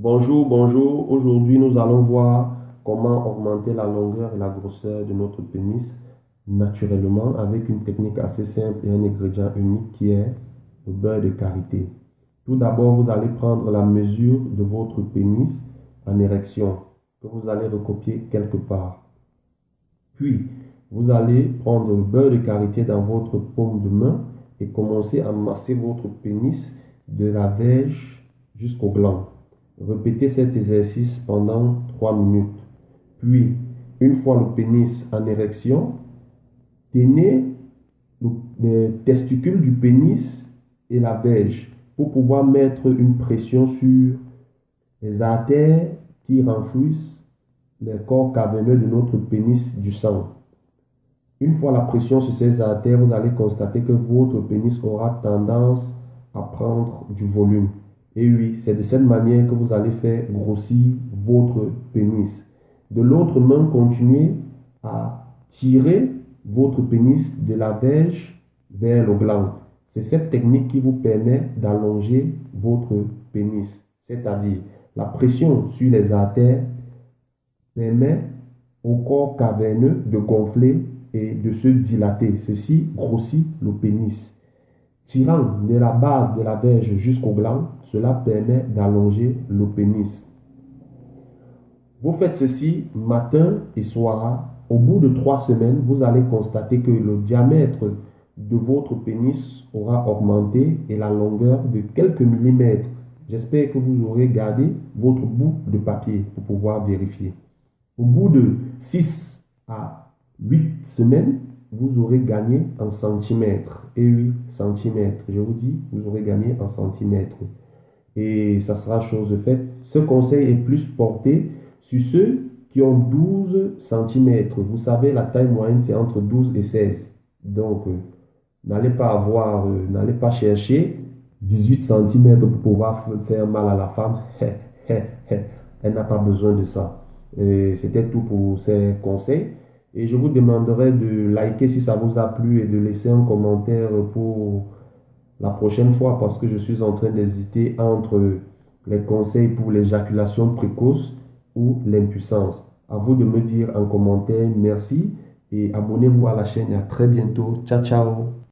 Bonjour, bonjour. Aujourd'hui, nous allons voir comment augmenter la longueur et la grosseur de notre pénis naturellement avec une technique assez simple et un ingrédient unique qui est le beurre de karité. Tout d'abord, vous allez prendre la mesure de votre pénis en érection que vous allez recopier quelque part. Puis, vous allez prendre le beurre de karité dans votre paume de main et commencer à masser votre pénis de la verge jusqu'au gland. Répétez cet exercice pendant 3 minutes. Puis, une fois le pénis en érection, tenez les testicules du pénis et la verge pour pouvoir mettre une pression sur les artères qui renflouissent le corps caverneux de notre pénis du sang. Une fois la pression sur ces artères, vous allez constater que votre pénis aura tendance à prendre du volume. Et oui, c'est de cette manière que vous allez faire grossir votre pénis. De l'autre main, continuez à tirer votre pénis de la verge vers le gland. C'est cette technique qui vous permet d'allonger votre pénis. C'est-à-dire, la pression sur les artères permet au corps caverneux de gonfler et de se dilater. Ceci grossit le pénis. Tirant de la base de la verge jusqu'au gland, cela permet d'allonger le pénis. Vous faites ceci matin et soir. Au bout de 3 semaines, vous allez constater que le diamètre de votre pénis aura augmenté et la longueur de quelques millimètres. J'espère que vous aurez gardé votre bout de papier pour pouvoir vérifier. Au bout de 6 à 8 semaines, vous aurez gagné en centimètres. Et oui, centimètres. Je vous dis, vous aurez gagné en centimètres. Et ça sera chose faite. Ce conseil est plus porté sur ceux qui ont 12 centimètres. Vous savez, la taille moyenne, c'est entre 12 et 16. Donc, n'allez pas chercher 18 centimètres pour pouvoir faire mal à la femme. Elle n'a pas besoin de ça. C'était tout pour ces conseils. Et je vous demanderai de liker si ça vous a plu et de laisser un commentaire pour la prochaine fois parce que je suis en train d'hésiter entre les conseils pour l'éjaculation précoce ou l'impuissance. À vous de me dire en commentaire merci et abonnez-vous à la chaîne et à très bientôt. Ciao, ciao.